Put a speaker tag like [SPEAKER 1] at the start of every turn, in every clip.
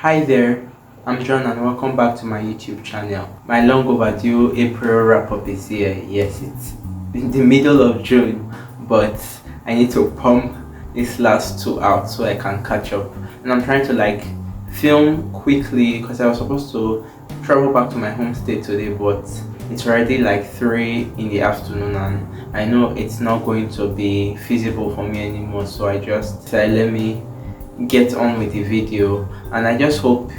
[SPEAKER 1] Hi there, I'm John and welcome back to my YouTube channel. My long overdue April wrap up is here. Yes, it's in the middle of June, but I need to pump these last two out so I can catch up. And I'm trying to film quickly because I was supposed to travel back to my home state today, but it's already 3 in the afternoon and I know it's not going to be feasible for me anymore, so I just said let me get on with the video, and I just hope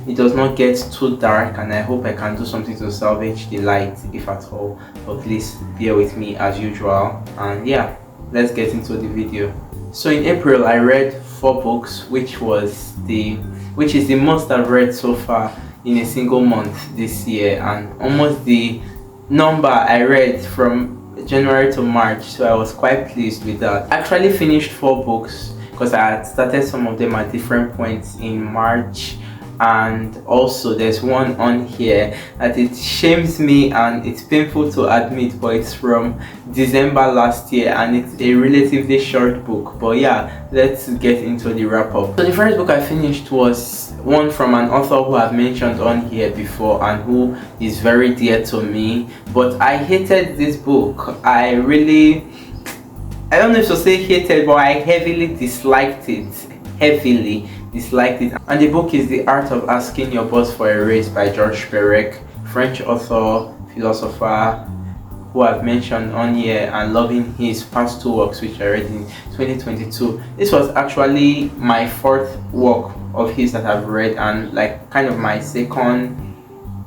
[SPEAKER 1] it does not get too dark, and I hope I can do something to salvage the light if at all, but please bear with me as usual. And yeah, let's get into the video. So in April I read 4 books, which is the most I've read so far in a single month this year, and almost the number I read from January to March, so I was quite pleased with that. I actually finished 4 books because I had started some of them at different points in March, and also there's one on here that it shames me and it's painful to admit, but it's from December last year and it's a relatively short book. But yeah, let's get into the wrap up. So the first book I finished was one from an author who I've mentioned on here before and who is very dear to me, but I hated this book. I don't know if to say hated, but I heavily disliked it. And the book is The Art of Asking Your Boss for a Raise by Georges Perec, French author, philosopher, who I've mentioned on here, and loving his past 2 works which I read in 2022. This was actually my 4th work of his that I've read, and kind of my second,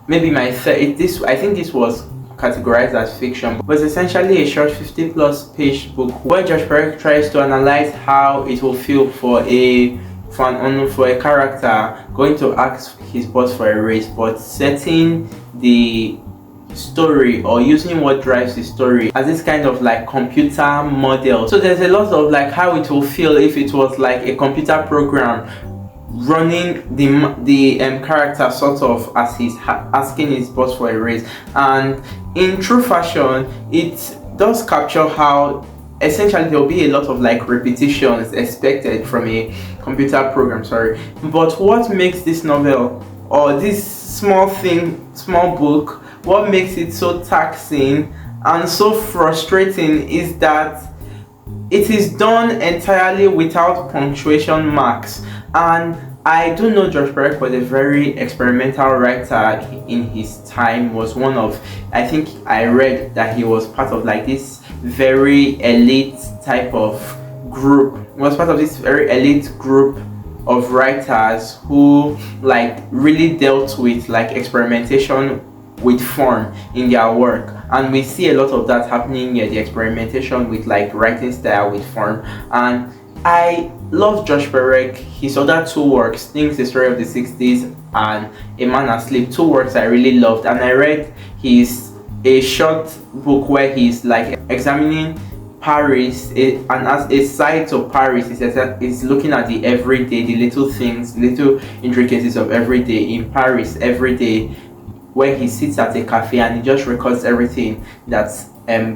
[SPEAKER 1] maybe my third. I think this was categorized as fiction, but it's essentially a short 50+ page book where Georges Perec tries to analyze how it will feel for a character going to ask his boss for a raise, but setting the story or using what drives the story as this kind of computer model. So there's a lot of how it will feel if it was a computer program running the character sort of as he's asking his boss for a raise. And in true fashion, it does capture how essentially there will be a lot of repetitions expected from a computer program, but what makes this novel or this small book, what makes it so taxing and so frustrating is that it is done entirely without punctuation marks. And I do know Georges Perec was a very experimental writer in his time. Was one of, I think I read that he was part of this very elite type of group. Was part of this very elite group of writers who really dealt with experimentation with form in their work, and we see a lot of that happening here, the experimentation with writing style with form. And I love Georges Perec. His other 2 works, Things, The Story of the 60s and A Man Asleep, 2 works I really loved, and I read a short book where he's examining Paris, and as a side to Paris is looking at the everyday, the little things, little intricacies of everyday in Paris every day, where he sits at a cafe and he just records everything that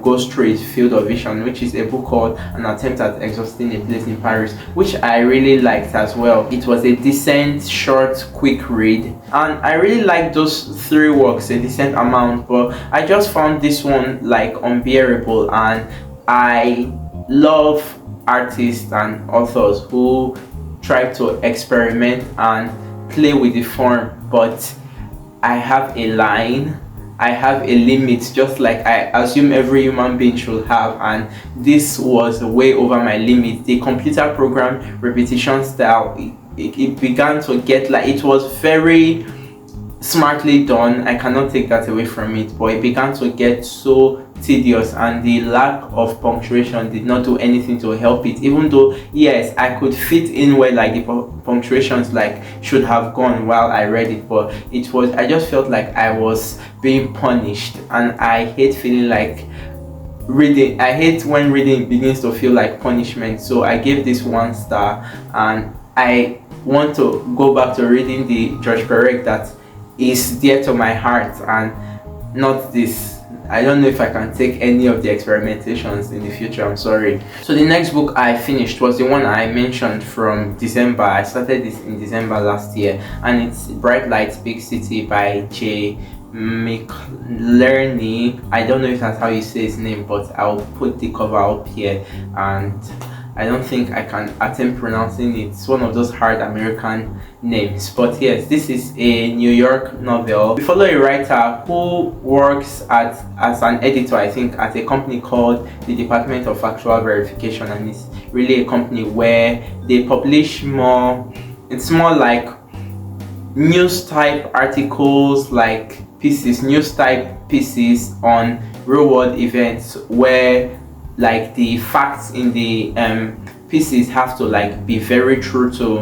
[SPEAKER 1] goes through his field of vision, which is a book called An Attempt at Exhausting a Place in Paris, which I really liked as well. It was a decent, short, quick read, and I really liked those 3 works a decent amount, but I just found this one unbearable. And I love artists and authors who try to experiment and play with the form, but I have a line, I have a limit, just like I assume every human being should have, and this was way over my limit. The computer program repetition style, it began to get it was very smartly done, I cannot take that away from it, but it began to get so tedious, and the lack of punctuation did not do anything to help it, even though yes, I could fit in where the punctuations should have gone while I read it, but I just felt I was being punished, and I hate feeling reading. I hate when reading begins to feel like punishment, so I gave this 1 star, and I want to go back to reading the Georges Perec that is dear to my heart, and not this I don't know if I can take any of the experimentations in the future, I'm sorry. So the next book I finished was the one I mentioned from December. I started this in December last year, and it's Bright Lights Big City by J. McLerney. I don't know if that's how you say his name, but I'll put the cover up here, and I don't think I can attempt pronouncing it. It's one of those hard American names. But yes, this is a New York novel. We follow a writer who works as an editor, I think, at a company called the Department of Factual Verification, and it's really a company where they publish more, it's more like news type articles, like pieces, news type pieces on real world events, where like the facts in the pieces have to like be very true to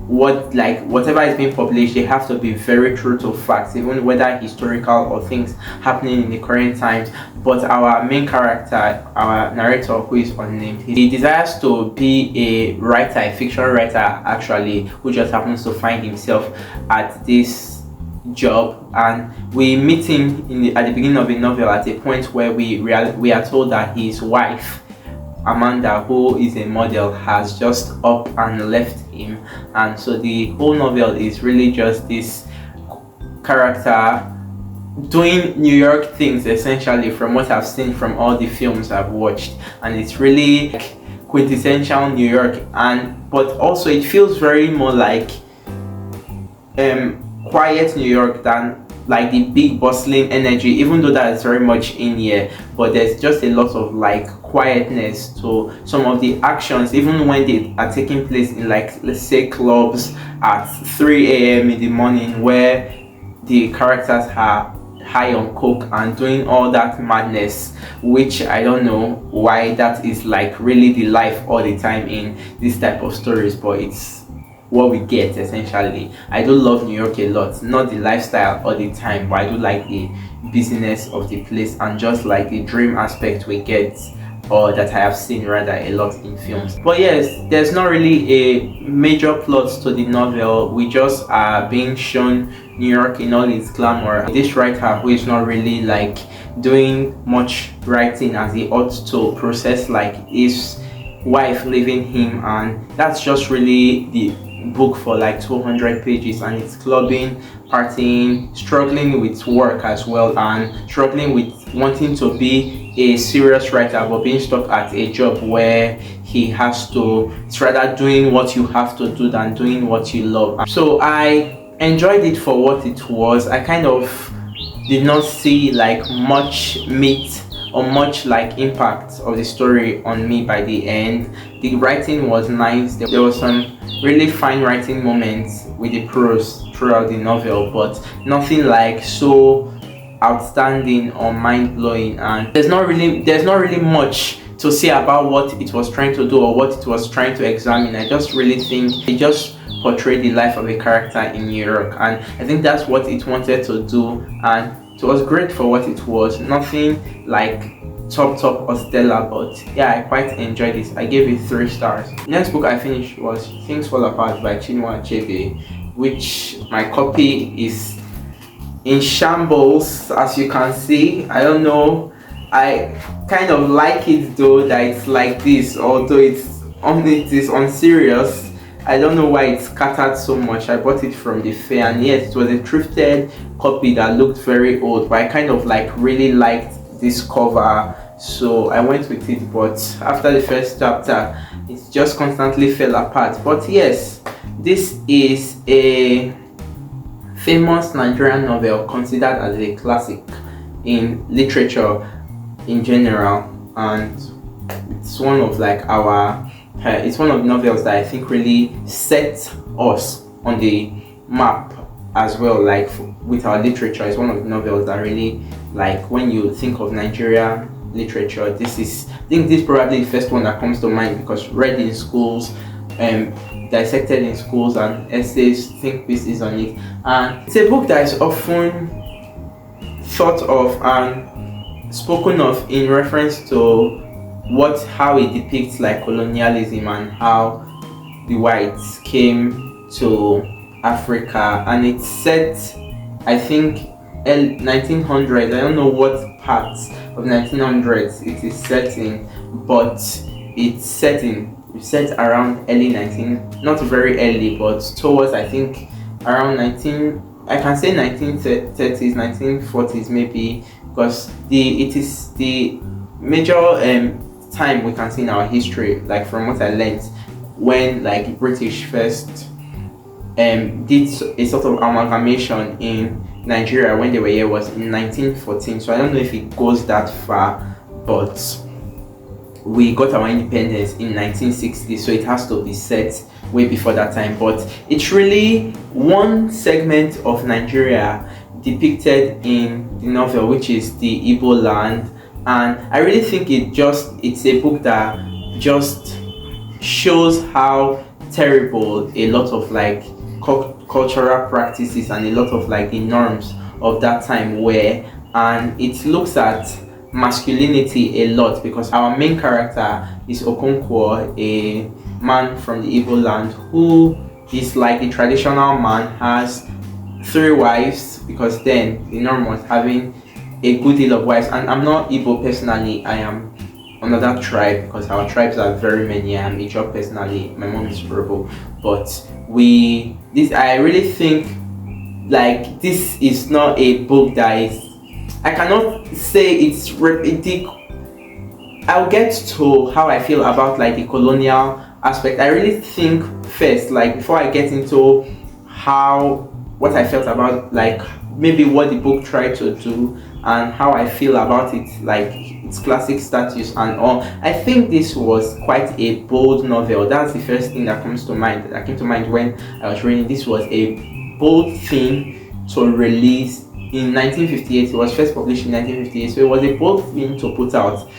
[SPEAKER 1] whatever is being published. They have to be very true to facts, even whether historical or things happening in the current times. But our main character, our narrator, who is unnamed, he desires to be a writer, a fiction writer actually, who just happens to find himself at this job, and we meet him at the beginning of the novel at a point where we are told that his wife Amanda, who is a model, has just up and left him. And so the whole novel is really just this character doing New York things, essentially, from what I've seen from all the films I've watched, and it's really like quintessential New York. And but also it feels very more like quiet New York than like the big bustling energy, even though that is very much in here. But there's just a lot of like quietness to some of the actions, even when they are taking place in, like, let's say clubs at 3 a.m. in the morning, where the characters are high on coke and doing all that madness, which I don't know why that is like really the life all the time in this type of stories, but it's what we get essentially. I do love New York a lot, not the lifestyle all the time, but I do like the busyness of the place and just like the dream aspect we get, or that I have seen rather, a lot in films. But yes, there's not really a major plot to the novel. We just are being shown New York in all its glamour. This writer, who is not really like doing much writing as he ought to, process like his wife leaving him, and that's just really the book for like 200 pages, and it's clubbing, partying, struggling with work as well, and struggling with wanting to be a serious writer but being stuck at a job where he has to, it's rather doing what you have to do than doing what you love. So I enjoyed it for what it was. I kind of did not see like much meat or much like impact of the story on me by the end. The writing was nice. There was some really fine writing moments with the prose throughout the novel, but nothing like so outstanding or mind-blowing. And there's not really much to say about what it was trying to do or what it was trying to examine. I just really think it just portrayed the life of a character in New York, and I think that's what it wanted to do, and it was great for what it was. Nothing like top or stellar, but yeah, I quite enjoyed this. I gave it 3 stars. Next book I finished was Things Fall Apart by Chinua Achebe, which my copy is in shambles, as you can see. I don't know, I kind of like it though that it's like this, although it is on serious. I don't know why it's scattered so much. I bought it from the fair, and yes, it was a thrifted copy that looked very old, but I kind of like really liked this cover, so I went with it. But after the first chapter, it just constantly fell apart. But yes, this is a famous Nigerian novel considered as a classic in literature in general, and it's one of like it's one of the novels that I think really set us on the map as well. Like with our literature, it's one of the novels that really, like, when you think of Nigerian literature, I think this is probably the first one that comes to mind, because read in schools, dissected in schools, and essays, think pieces on it. And it's a book that is often thought of and spoken of in reference to how it depicts like colonialism and how the whites came to Africa. And it's set, I think, 1900s. I don't know what parts of 1900s it is set in, but it's set around early 19, not very early, but towards, I think, around 19, I can say 1930s, 1940s maybe, because it is the major time we can see in our history, like from what I learned, when like British first did a sort of amalgamation in Nigeria when they were here, was in 1914. So I don't know if it goes that far, but we got our independence in 1960, so it has to be set way before that time. But it's really one segment of Nigeria depicted in the novel, which is the Ebiboh land, and I really think it's a book that just shows how terrible a lot of like cultural practices and a lot of like the norms of that time were, and it looks at masculinity a lot, because our main character is Okonkwo, a man from the Ebiboh land who is like a traditional man, has 3 wives, because then the norm was having a good deal of wives. And I'm not Igbo personally, I am another tribe, because our tribes are very many. I am Ijaw personally, my mom is Yoruba, but I really think like this is not a book that is, I cannot say it's I'll get to how I feel about like the colonial aspect. I really think first, like before I get into what I felt about like maybe what the book tried to do and how I feel about it, like its classic status and all. I think this was quite a bold novel. That's the first thing that came to mind when I was reading. This was a bold thing to release in 1958. It was first published in 1958, so it was a bold thing to put out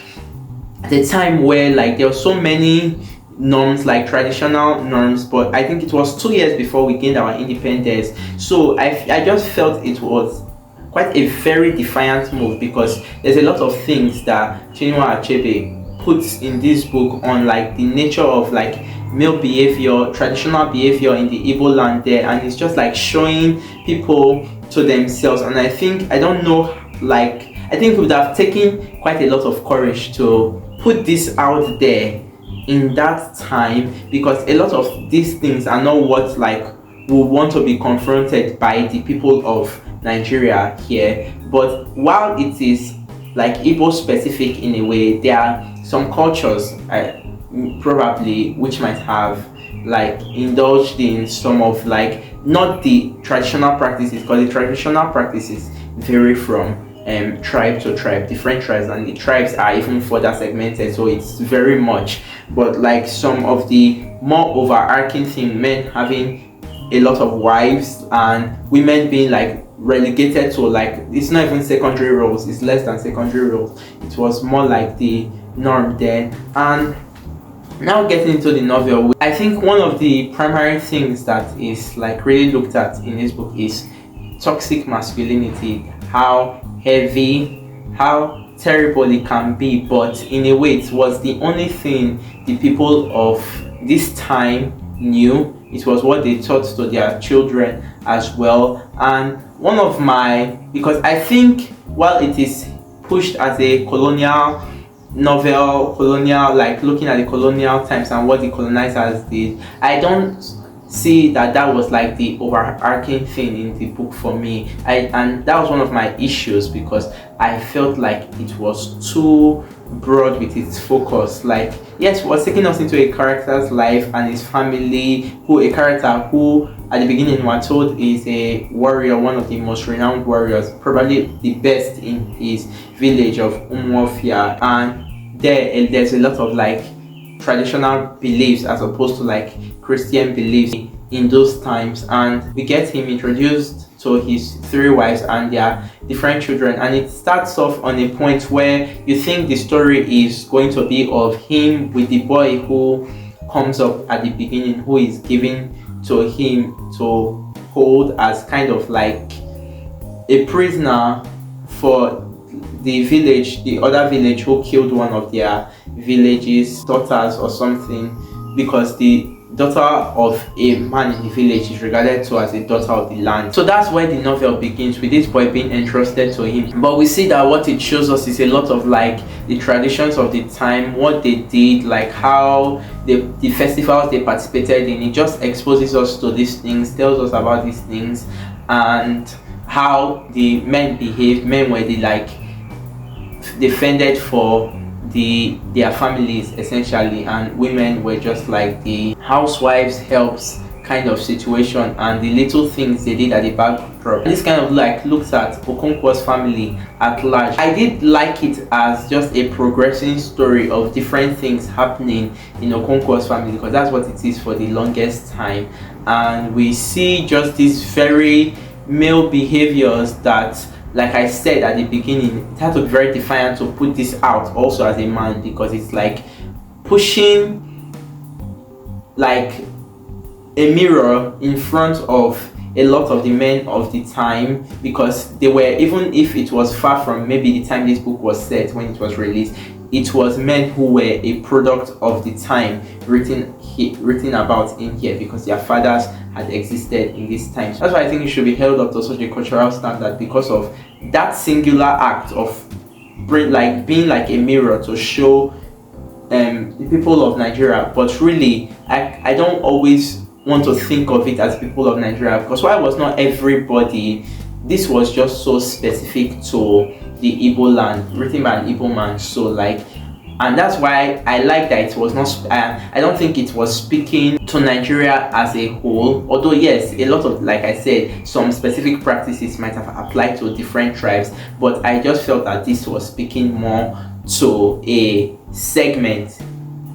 [SPEAKER 1] at a time where like there were so many norms, like traditional norms, but I think it was 2 years before we gained our independence. So I just felt it was quite a very defiant move, because there's a lot of things that Chinua Achebe puts in this book on like the nature of like male behavior, traditional behavior in the Ebiboh land there, and it's just like showing people to themselves. And I think it would have taken quite a lot of courage to put this out there in that time, because a lot of these things are not what like we want to be confronted by the people of Nigeria here. But while it is like Igbo specific in a way, there are some cultures probably which might have like indulged in some of like not the traditional practices, because the traditional practices vary from tribe to tribe, different tribes, and the tribes are even further segmented, so it's very much. But like some of the more overarching thing, men having a lot of wives and women being like relegated to like, it's not even secondary roles, it's less than secondary roles, it was more like the norm then. And now getting into the novel, I think one of the primary things that is like really looked at in this book is toxic masculinity, how heavy, how terrible it can be, but in a way it was the only thing the people of this time knew. It was what they taught to their children as well. And because I think while it is pushed as a colonial novel, like looking at the colonial times and what the colonizers did, I don't see that was like the overarching thing in the book for me. And that was one of my issues, because I felt like it was too broad with its focus. Like, yes, it was taking us into a character's life and his family, a character who at the beginning we are told is a warrior, one of the most renowned warriors, probably the best in his village of Umuofia, and there's a lot of like traditional beliefs as opposed to like Christian beliefs in those times. And we get him introduced to his 3 wives and their different children, and it starts off on a point where you think the story is going to be of him with the boy who comes up at the beginning, who is given to him to hold as kind of like a prisoner for the other village who killed one of their village's daughters or something, because the daughter of a man in the village is regarded to as a daughter of the land. So that's where the novel begins, with this boy being entrusted to him. But we see that what it shows us is a lot of like the traditions of the time, what they did, like how the festivals they participated in. It just exposes us to these things, tells us about these things, and how the men behaved. Men were the like defended for their families essentially, and women were just like the housewives helps kind of situation, and the little things they did at the backdrop. This kind of like looks at Okonkwo's family at large. I did like it as just a progressing story of different things happening in Okonkwo's family, because that's what it is for the longest time. And we see just these very male behaviors that, like I said at the beginning, it had to be very defiant to put this out also as a man, because it's like pushing like a mirror in front of a lot of the men of the time, because they were, even if it was far from maybe the time this book was set when it was released, it was men who were a product of the time written about in here, because their fathers had existed in this time. That's why I think it should be held up to such a cultural standard, because of that singular act of being like a mirror to show the people of Nigeria. But really, I don't always want to think of it as people of Nigeria, because while it was not everybody, this was just so specific to the Igbo land, written by an Igbo man. So like, and that's why I like that it was not, I don't think it was speaking to Nigeria as a whole, although yes, a lot of, like I said, some specific practices might have applied to different tribes, but I just felt that this was speaking more to a segment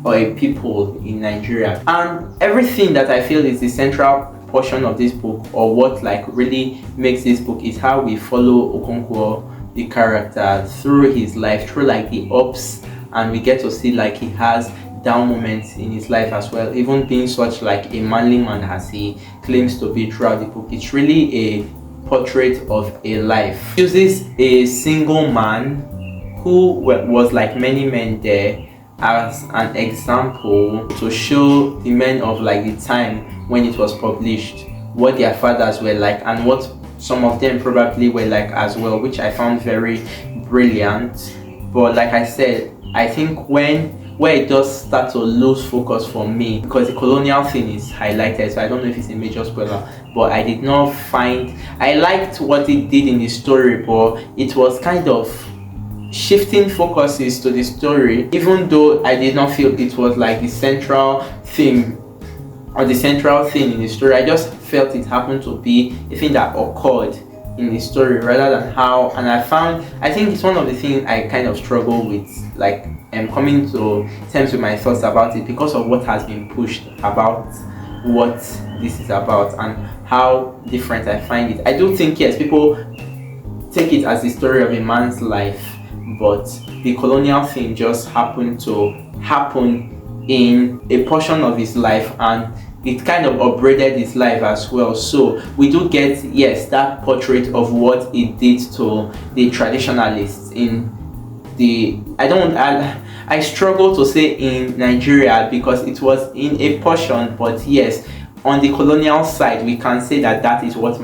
[SPEAKER 1] or a people in Nigeria. And everything that I feel is the central portion of this book, or what like really makes this book, is how we follow Okonkwo, the character, through his life, through like the ups, and we get to see like he has down moments in his life as well, even being such like a manly man as he claims to be throughout the book. It's really a portrait of a life. It uses a single man who was like many men there as an example to show the men of like the time when it was published what their fathers were like, and what some of them probably were like as well, which I found very brilliant. But like I said, I think where it does start to lose focus for me, because the colonial thing is highlighted, so I don't know if it's a major spoiler, but I did not find, I liked what it did in the story, but it was kind of shifting focuses to the story, even though I did not feel it was like the central theme or the central thing in the story. I just felt it happened to be a thing that occurred in the story rather than how, and I think it's one of the things I kind of struggle with, like coming to terms with my thoughts about it, because of what has been pushed about what this is about and how different I find it. I do think yes, people take it as the story of a man's life, but the colonial thing just happened to happen in a portion of his life, and it kind of upbraided his life as well. So we do get, yes, that portrait of what it did to the traditionalists in the, I struggle to say in Nigeria, because it was in a portion, but yes, on the colonial side we can say that is what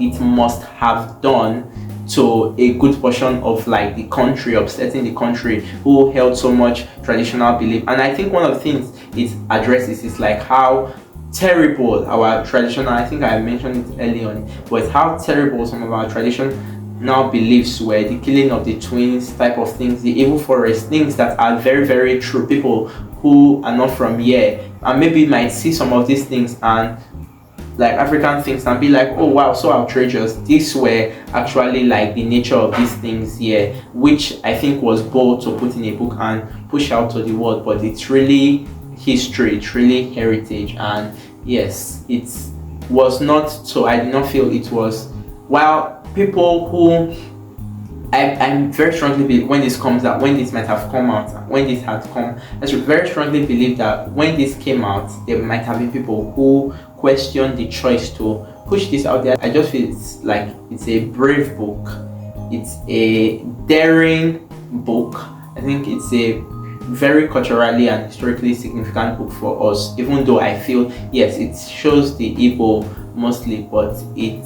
[SPEAKER 1] it must have done to a good portion of like the country, upsetting the country, who held so much traditional belief. And I think one of the things it addresses is like how terrible our traditional, I think I mentioned it early on, but how terrible some of our traditional beliefs were, the killing of the twins type of things, the evil forest, things that are very, very true. People who are not from here and maybe might see some of these things and like African things and be like, oh wow, so outrageous. These were actually like the nature of these things here, which I think was bold to put in a book and push out to the world. But it's really history, it's really heritage, and yes, it was not, so I did not feel it was, while people who I'm very strongly believe when this comes out, when this might have come out, when this had come, I very strongly believe that when this came out, there might have been people who questioned the choice to push this out there. I just feel it's like it's a brave book, it's a daring book. I think it's a very culturally and historically significant book for us, even though I feel yes, it shows the Ebiboh mostly, but it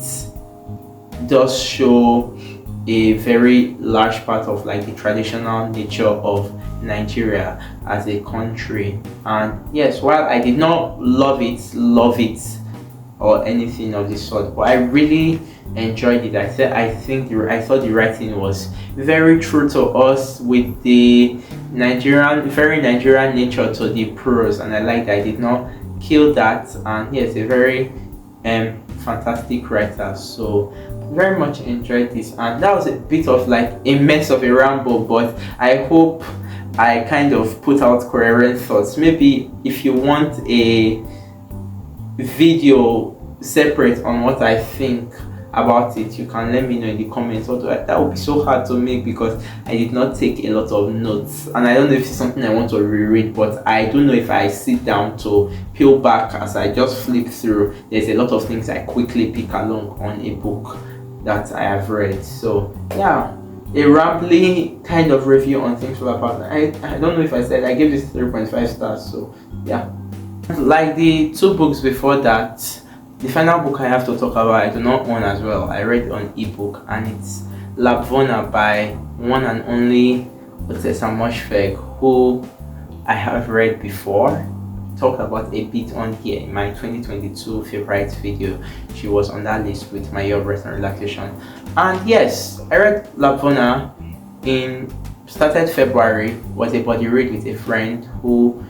[SPEAKER 1] does show a very large part of like the traditional nature of Nigeria as a country. And yes, while I did not love it or anything of the sort, but I really enjoyed it. I thought the writing was very true to us, with the very Nigerian nature to the prose, and I like that I did not kill that. And yes, a very fantastic writer, so very much enjoyed this. And that was a bit of like a mess of a ramble, but I hope I kind of put out coherent thoughts. Maybe if you want a video separate on what I think about it, you can let me know in the comments. Although that would be so hard to make because I did not take a lot of notes, and I don't know if it's something I want to reread, but I don't know if I sit down to peel back as I just flip through. There's a lot of things I quickly pick along on a book that I have read. So yeah, a rambling kind of review on Things Fall Apart. I don't know if I said I gave this 3.5 stars, so yeah. Like the two books before that, the final book I have to talk about I do not own as well. I read on ebook, and it's Labvona by one and only Ottessa Mosfegh, who I have read before. Talked about a bit on here in my 2022 favorite video. She was on that list with my year of rest and relaxation. And yes, I read Labvona started February, was a body read with a friend who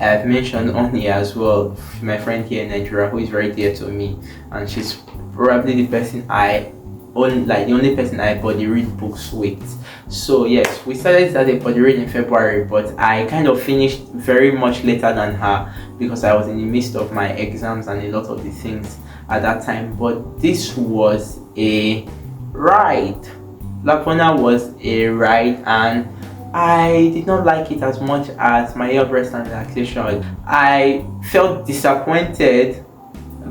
[SPEAKER 1] I've mentioned on here as well, my friend here in Nigeria, who is very dear to me, and she's probably the person the only person I body read books with. So yes, we started as a body read in February, but I kind of finished very much later than her because I was in the midst of my exams and a lot of the things at that time. But this was a ride. Labvona was a ride, and I did not like it as much as my year of rest and relaxation. I felt disappointed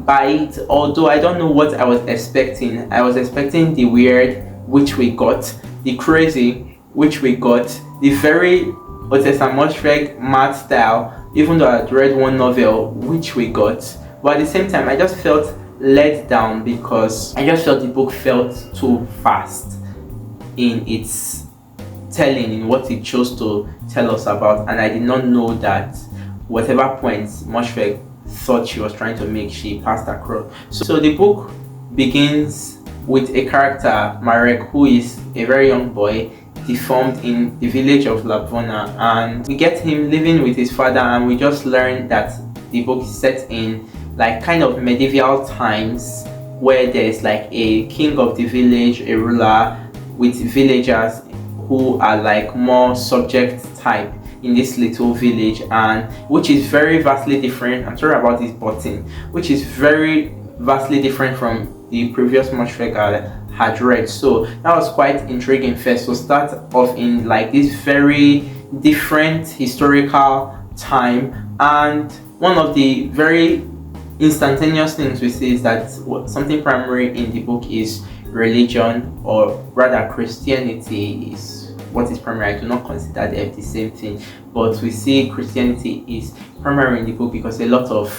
[SPEAKER 1] by it, although I don't know what I was expecting. I was expecting the weird, which we got, the crazy, which we got, the very Ottessa Mosfegh mad style, even though I had read one novel, which we got. But at the same time, I just felt let down because I just felt the book felt too fast in its telling, in what it chose to tell us about, and I did not know that whatever points Mosfegh thought she was trying to make, she passed across. So the book begins with a character, Marek, who is a very young boy, deformed in the village of Labvona, and we get him living with his father, and we just learn that the book is set in like kind of medieval times, where there's like a king of the village, a ruler, with villagers who are like more subject type in this little village, and which is very vastly different. I'm sorry about this button, which is very vastly different from the previous Mosfegh I had read. So that was quite intriguing first to start off in like this very different historical time. And one of the very instantaneous things we see is that something primary in the book is religion, or rather Christianity is what is primary. I do not consider them the same thing, but we see Christianity is primary in the book because a lot of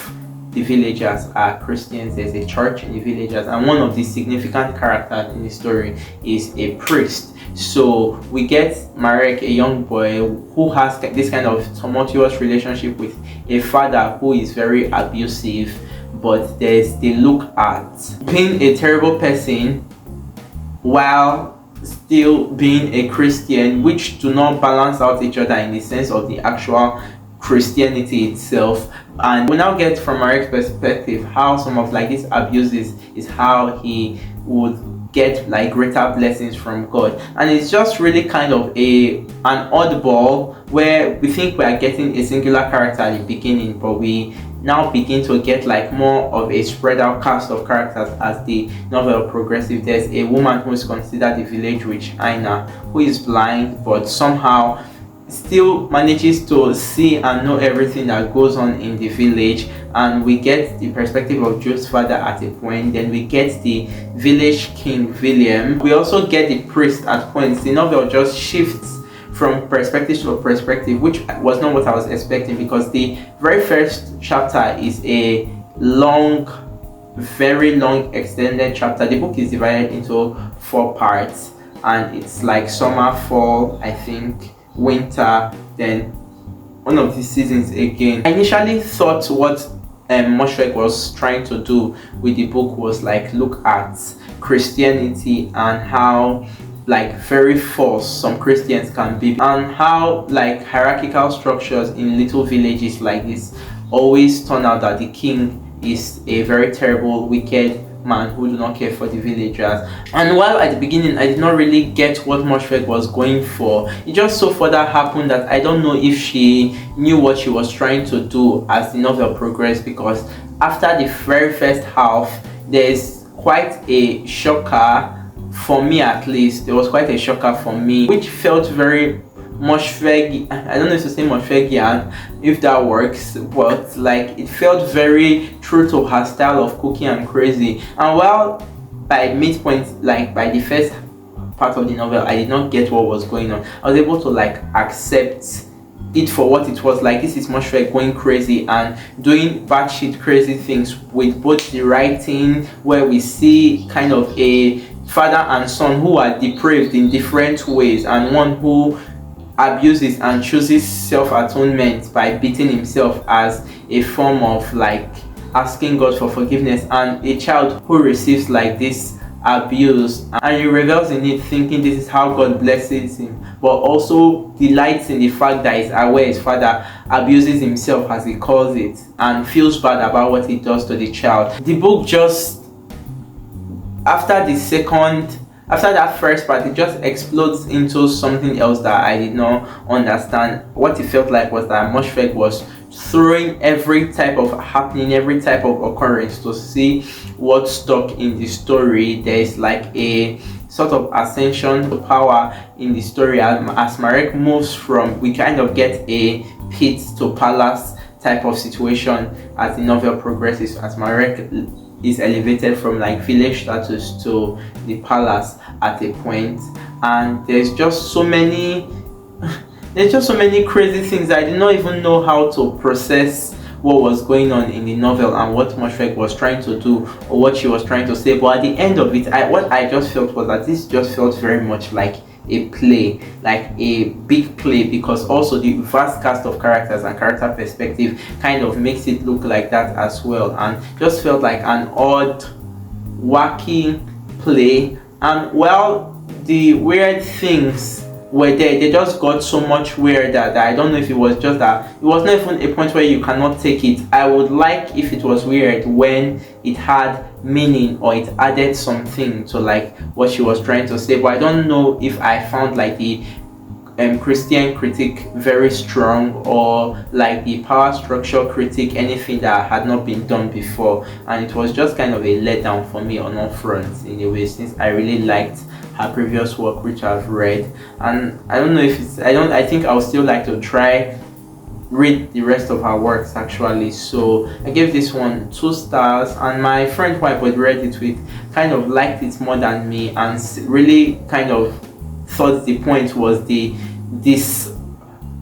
[SPEAKER 1] the villagers are Christians. There's a church in the villagers, and one of the significant characters in the story is a priest. So we get Marek, a young boy who has this kind of tumultuous relationship with a father who is very abusive, but there's the look at being a terrible person while still being a Christian, which do not balance out each other in the sense of the actual Christianity itself. And we now get from Marek's perspective how some of like these abuses is how he would get like greater blessings from God. And it's just really kind of an oddball where we think we are getting a singular character at the beginning, but we now begin to get like more of a spread out cast of characters as the novel progresses. There's a woman who is considered the village witch, Aina, who is blind but somehow still manages to see and know everything that goes on in the village, and we get the perspective of Joe's father at a point. Then we get the village king William. We also get the priest at points. The novel just shifts from perspective to perspective, which was not what I was expecting, because the very first chapter is a long, very long extended chapter. The book is divided into 4 parts, and it's like summer, fall, I think, winter, then one of the seasons again. I initially thought what Mosfegh was trying to do with the book was like look at Christianity and how like very false some Christians can be, and how like hierarchical structures in little villages like this always turn out that the king is a very terrible, wicked man who do not care for the villagers. And while at the beginning I did not really get what Mosfegh was going for, it just so further happened that I don't know if she knew what she was trying to do as the novel progressed, because after the very first half there's quite a shocker for me. At least there was quite a shocker for me, which felt very Mosfegh. I don't know if to say Mosfeghian, if that works, but like it felt very true to her style of cooking and crazy. And while by midpoint, like by the first part of the novel, I did not get what was going on, I was able to like accept it for what it was. Like, this is Mosfegh going crazy and doing batshit crazy things with both the writing, where we see kind of a father and son who are depraved in different ways, and one who abuses and chooses self-atonement by beating himself as a form of like asking God for forgiveness, and a child who receives like this abuse and he revels in it, thinking this is how God blesses him, but also delights in the fact that he's aware his father abuses himself, as he calls it, and feels bad about what he does to the child. The book just, after that first part, it just explodes into something else that I did not understand. What it felt like was that Mosfegh was throwing every type of happening, every type of occurrence to see what stuck in the story. There is like a sort of ascension to power in the story as Marek moves from, we kind of get a pit to palace type of situation as the novel progresses, as Marek is elevated from like village status to the palace at a point. And there's just so many crazy things. I did not even know how to process what was going on in the novel and what Mosfegh was trying to do or what she was trying to say. But at the end of it, what I just felt was that this just felt very much like a play, like a big play, because also the vast cast of characters and character perspective kind of makes it look like that as well, and just felt like an odd, wacky play. And well, the weird things were there, they just got so much weirder that I don't know if it was just that it was not even a point where you cannot take it. I would like if it was weird when it had meaning or it added something to like what she was trying to say, but I don't know if I found like the Christian critique very strong, or like the power structure critique anything that had not been done before. And it was just kind of a letdown for me on all fronts in a way, since I really liked her previous work, which I've read. And I don't know if it's, I think I would still like to try read the rest of her works actually. So I gave this one 2 stars, and my friend who I read it with kind of liked it more than me, and really kind of thought the point was this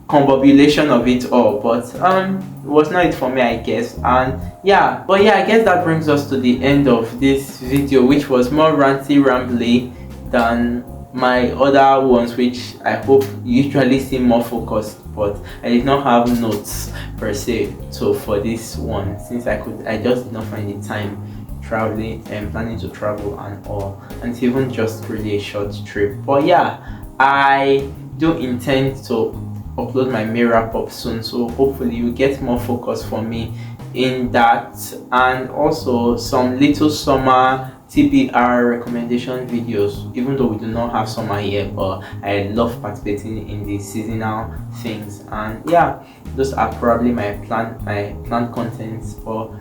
[SPEAKER 1] combobulation of it all. But it was not it for me, I guess. And yeah, but yeah, I guess that brings us to the end of this video, which was more ranty rambly than my other ones, which I hope you usually see more focused. But I did not have notes per se, so for this one, since I just did not find the time traveling and planning to travel and all, and it's even just really a short trip. But yeah, I do intend to upload my May wrap up soon, so hopefully you get more focus for me in that, and also some little summer TBR recommendation videos, even though we do not have summer here, but I love participating in the seasonal things. And yeah, those are probably my planned contents. But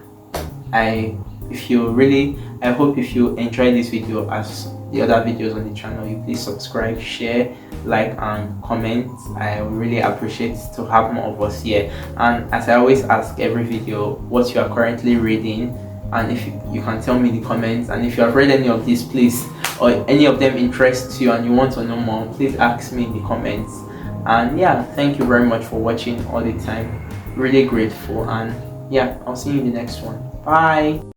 [SPEAKER 1] I hope if you enjoy this video as the other videos on the channel, you please subscribe, share, like and comment. I really appreciate to have more of us here. And as I always ask every video, what you are currently reading, and if you can tell me in the comments. And if you have read any of these, please, or any of them interests you and you want to know more, please ask me in the comments. And yeah, thank you very much for watching all the time. Really grateful, and yeah, I'll see you in the next one. Bye.